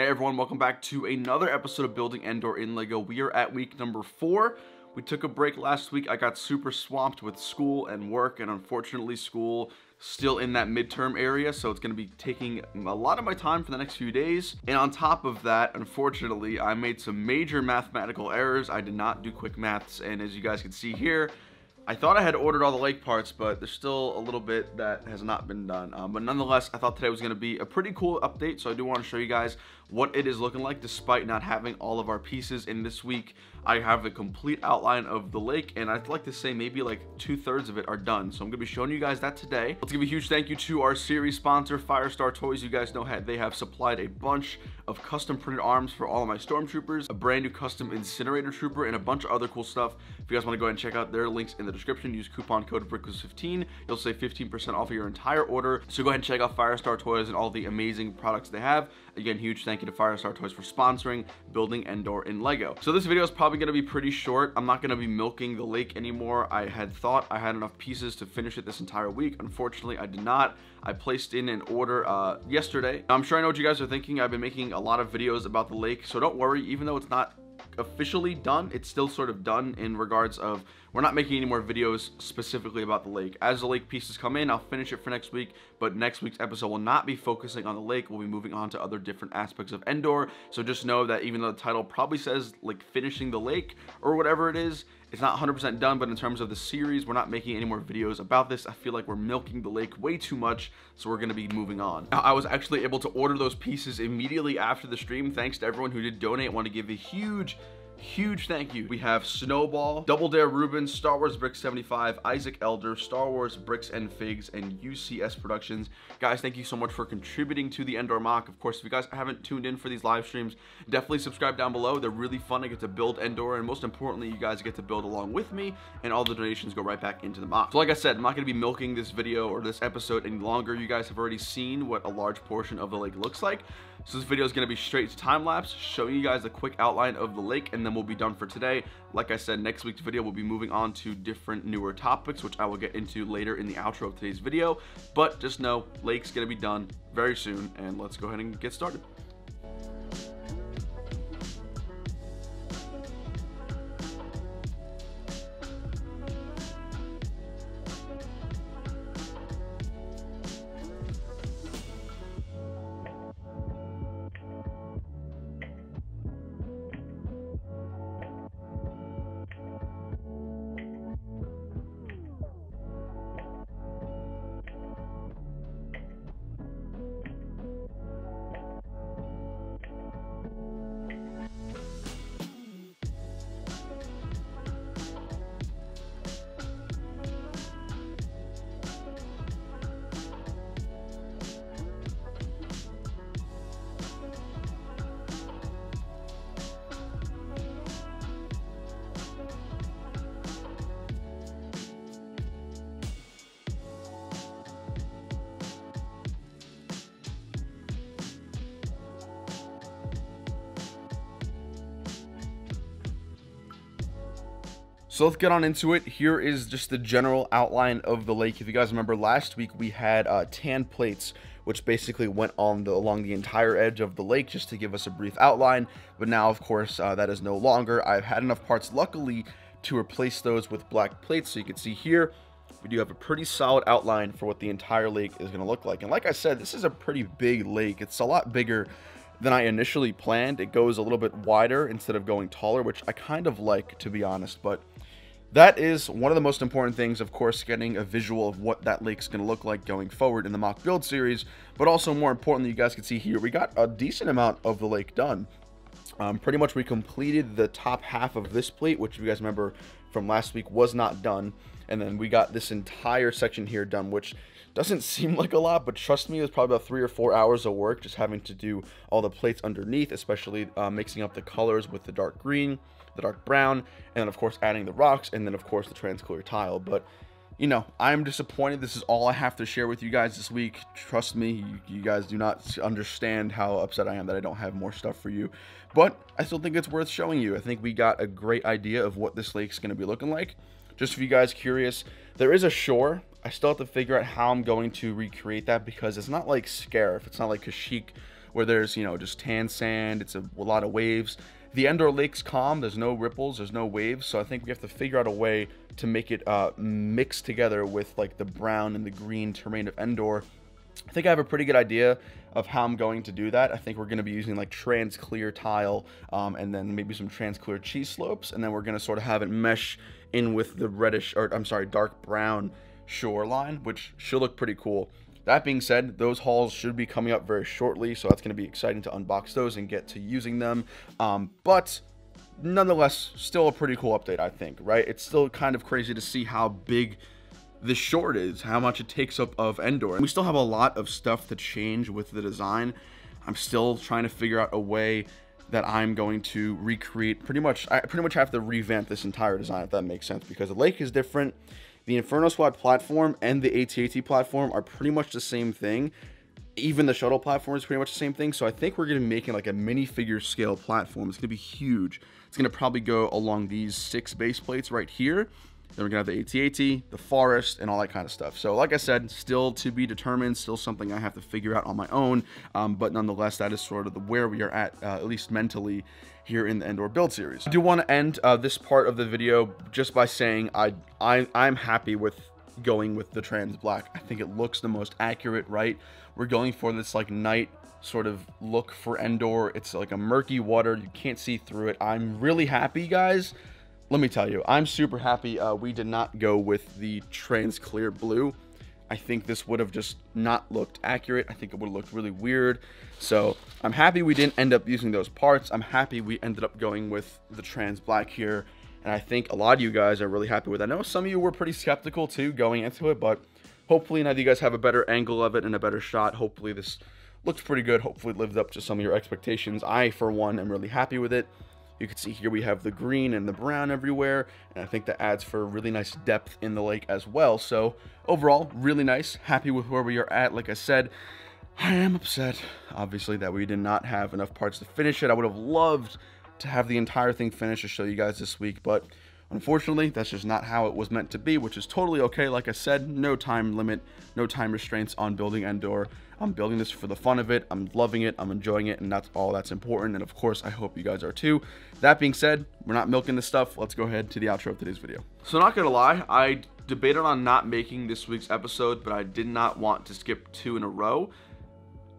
Hey everyone, welcome back to another episode of Building Endor in LEGO. We are at week number 4. We took a break last week. I got super swamped with school and work, and unfortunately school still in that midterm area, so it's going to be taking a lot of my time for the next few days. And on top of that, unfortunately, I made some major mathematical errors. I did not do quick maths, and as you guys can see here, I thought I had ordered all the lake parts, but there's still a little bit that has not been done. But nonetheless, I thought today was going to be a pretty cool update, so I do want to show you guys what it is looking like despite not having all of our pieces in this week. I have a complete outline of the lake, and I'd like to say maybe like 2/3 of it are done. So I'm going to be showing you guys that today. Let's give a huge thank you to our series sponsor, Firestar Toys. You guys know they have supplied a bunch of custom printed arms for all of my stormtroopers, a brand new custom incinerator trooper, and a bunch of other cool stuff. If you guys want to go ahead and check out their links in the description, use coupon code Brickzz15. You'll save 15% off of your entire order. So go ahead and check out Firestar Toys and all the amazing products they have. Again, huge thank you to Firestar Toys for sponsoring Building Endor in LEGO. So this video is probably going to be pretty short. I'm not going to be milking the lake anymore. I had thought I had enough pieces to finish it this entire week. Unfortunately, I did not. I placed in an order yesterday. I'm sure I know what you guys are thinking. I've been making a lot of videos about the lake, so don't worry. Even though it's not officially done, it's still sort of done in regards of we're not making any more videos specifically about the lake. As the lake pieces come in, I'll finish it for next week, but next week's episode will not be focusing on the lake. We'll be moving on to other different aspects of Endor. So just know that even though the title probably says like finishing the lake or whatever it is, it's not 100% done, but in terms of the series, we're not making any more videos about this. I feel like we're milking the lake way too much, so we're going to be moving on. Now, I was actually able to order those pieces immediately after the stream. Thanks to everyone who did donate. I want to give a huge thank you. We have Snowball, Double Dare Ruben, Star Wars Brix 75, Isaac Elder, Star Wars Bricks and Figs, and UCS Productions. Guys, thank you so much for contributing to the Endor mock. Of course, if you guys haven't tuned in for these live streams, definitely subscribe down below. They're really fun. I get to build Endor, and most importantly, you guys get to build along with me, and all the donations go right back into the mock. So like I said, I'm not going to be milking this video or this episode any longer. You guys have already seen what a large portion of the lake looks like. So this video is going to be straight to time-lapse, showing you guys a quick outline of the lake, and then we'll be done for today. Like I said, next week's video will be moving on to different newer topics, which I will get into later in the outro of today's video. But just know, lake's going to be done very soon, and let's go ahead and get started. So let's get on into it. Here is just the general outline of the lake. If you guys remember last week, we had tan plates, which basically went on along the entire edge of the lake just to give us a brief outline. But now, of course, that is no longer. I've had enough parts, luckily, to replace those with black plates. So you can see here, we do have a pretty solid outline for what the entire lake is going to look like. And like I said, this is a pretty big lake. It's a lot bigger than I initially planned. It goes a little bit wider instead of going taller, which I kind of like, to be honest. But that is one of the most important things, of course, getting a visual of what that lake's going to look like going forward in the mock build series. But also, more importantly, you guys can see here, we got a decent amount of the lake done. Pretty much we completed the top half of this plate, which if you guys remember from last week was not done. And then we got this entire section here done, which doesn't seem like a lot, but trust me, it was probably about 3 or 4 hours of work just having to do all the plates underneath, especially mixing up the colors with the dark green, the dark brown, and then of course adding the rocks, and then of course the transclear tile. But you know, I'm disappointed. This is all I have to share with you guys this week. Trust me, you guys do not understand how upset I am that I don't have more stuff for you, but I still think it's worth showing you. I think we got a great idea of what this lake's going to be looking like. Just for you guys curious, there is a shore. I still have to figure out how I'm going to recreate that, because it's not like Scarif, it's not like Kashyyyk, where there's, you know, just tan sand. It's a lot of waves. The Endor Lake's calm. There's no ripples. There's no waves. So I think we have to figure out a way to make it mix together with like the brown and the green terrain of Endor. I think I have a pretty good idea of how I'm going to do that. I think we're going to be using like trans clear tile and then maybe some trans clear cheese slopes, and then we're going to sort of have it mesh in with the reddish, or I'm sorry, dark brown shoreline, which should look pretty cool. That being said, those hauls should be coming up very shortly, so that's going to be exciting to unbox those and get to using them. But nonetheless, still a pretty cool update, I think, right? It's still kind of crazy to see how big this short is, how much it takes up of Endor. And we still have a lot of stuff to change with the design. I'm still trying to figure out a way that I'm going to recreate. I pretty much have to revamp this entire design, if that makes sense, because the lake is different. The Inferno Squad platform and the AT-AT platform are pretty much the same thing. Even the shuttle platform is pretty much the same thing. So I think we're going to be making like a minifigure scale platform. It's going to be huge. It's going to probably go along these 6 base plates right here. Then we're going to have the AT-AT, the forest, and all that kind of stuff. So like I said, still to be determined, still something I have to figure out on my own. But nonetheless, that is sort of where we are at least mentally, here in the Endor build series. I do want to end this part of the video just by saying I'm happy with going with the trans black. I think it looks the most accurate, right? We're going for this like night sort of look for Endor. It's like a murky water. You can't see through it. I'm really happy, guys. Let me tell you, I'm super happy we did not go with the trans clear blue. I think this would have just not looked accurate. I think it would have looked really weird. So I'm happy we didn't end up using those parts. I'm happy we ended up going with the trans black here. And I think a lot of you guys are really happy with it. I know some of you were pretty skeptical too going into it, but hopefully now that you guys have a better angle of it and a better shot, hopefully this looks pretty good. Hopefully it lived up to some of your expectations. I, for one, am really happy with it. You can see here we have the green and the brown everywhere, and I think that adds for really nice depth in the lake as well. So overall, really nice. Happy with where we are at. Like I said, I am upset, obviously, that we did not have enough parts to finish it. I would have loved to have the entire thing finished to show you guys this week, but unfortunately, that's just not how it was meant to be, which is totally okay. Like I said, no time limit, no time restraints on Building Endor. I'm building this for the fun of it. I'm loving it. I'm enjoying it, and that's all that's important. And of course, I hope you guys are too. That being said, we're not milking this stuff. Let's go ahead to the outro of today's video. So not gonna lie, I debated on not making this week's episode, but I did not want to skip 2 in a row.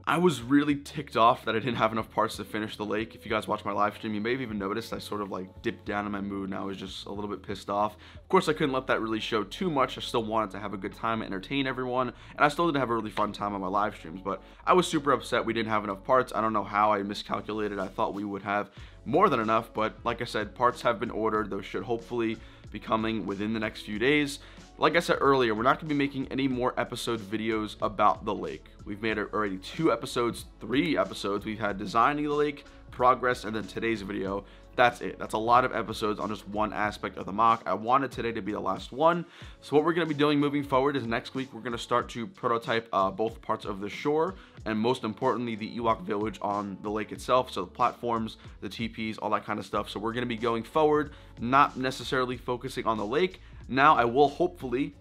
I was really ticked off that I didn't have enough parts to finish the lake. If you guys watch my live stream, you may have even noticed I sort of like dipped down in my mood and I was just a little bit pissed off. Of course, I couldn't let that really show too much. I still wanted to have a good time and entertain everyone, and I still did have a really fun time on my live streams, but I was super upset we didn't have enough parts. I don't know how I miscalculated. I thought we would have more than enough, but like I said, parts have been ordered. Those should hopefully be coming within the next few days. Like I said earlier, we're not going to be making any more episode videos about the lake. We've made already 2 episodes, 3 episodes. We've had designing the lake, progress, and then today's video. That's it. That's a lot of episodes on just one aspect of the mock. I wanted today to be the last one. So what we're going to be doing moving forward is next week, we're going to start to prototype both parts of the shore, and most importantly, the Ewok village on the lake itself. So the platforms, the TPs, all that kind of stuff. So we're going to be going forward, not necessarily focusing on the lake. Now I will hopefully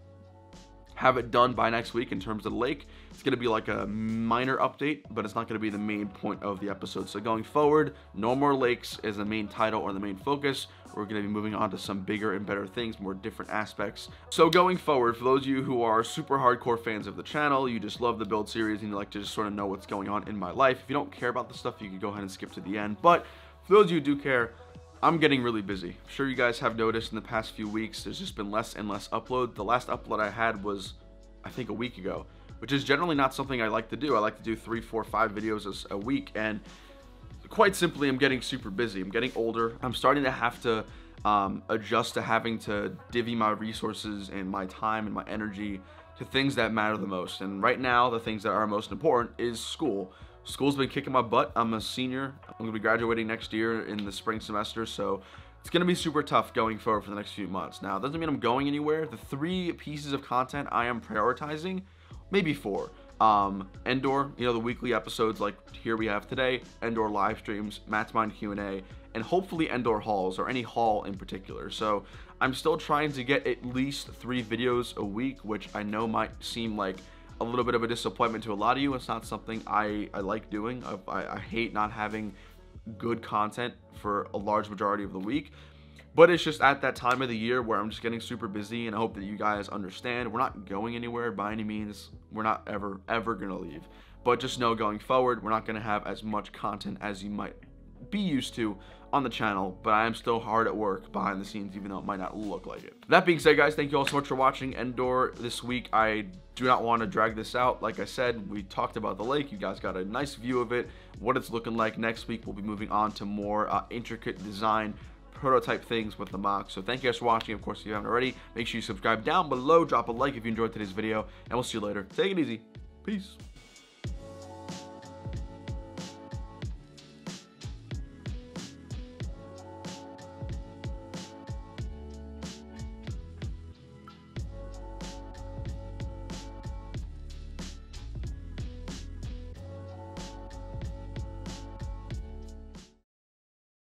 have it done by next week in terms of the lake. It's going to be like a minor update, but it's not going to be the main point of the episode. So going forward, no more lakes is the main title or the main focus. We're going to be moving on to some bigger and better things, more different aspects. So going forward, for those of you who are super hardcore fans of the channel, you just love the build series and you like to just sort of know what's going on in my life. If you don't care about the stuff, you can go ahead and skip to the end. But for those of you who do care, I'm getting really busy. I'm sure you guys have noticed in the past few weeks, there's just been less and less upload. The last upload I had was, I think, a week ago, which is generally not something I like to do. I like to do 3, 4, 5 videos a week, and quite simply, I'm getting super busy. I'm getting older. I'm starting to have to adjust to having to divvy my resources and my time and my energy to things that matter the most. And right now, the things that are most important is school. School's been kicking my butt. I'm a senior. I'm going to be graduating next year in the spring semester, so it's going to be super tough going forward for the next few months. Now, it doesn't mean I'm going anywhere. The 3 pieces of content I am prioritizing, maybe 4. Endor, you know, the weekly episodes like here we have today, Endor live streams, Matt's Mind Q&A, and hopefully Endor hauls, or any haul in particular. So I'm still trying to get at least 3 videos a week, which I know might seem like a little bit of a disappointment to a lot of you. It's not something I like doing. I hate not having good content for a large majority of the week. But it's just at that time of the year where I'm just getting super busy, and I hope that you guys understand. We're not going anywhere by any means. We're not ever going to leave. But just know going forward, we're not going to have as much content as you might be used to on the channel, but I am still hard at work behind the scenes, even though it might not look like it. That being said, guys, thank you all so much for watching Endor this week. I do not want to drag this out. Like I said, we talked about the lake. You guys got a nice view of it, what it's looking like. Next week, we'll be moving on to more intricate design prototype things with the mock. So thank you guys for watching. Of course, if you haven't already, make sure you subscribe down below, drop a like if you enjoyed today's video, and we'll see you later. Take it easy. Peace.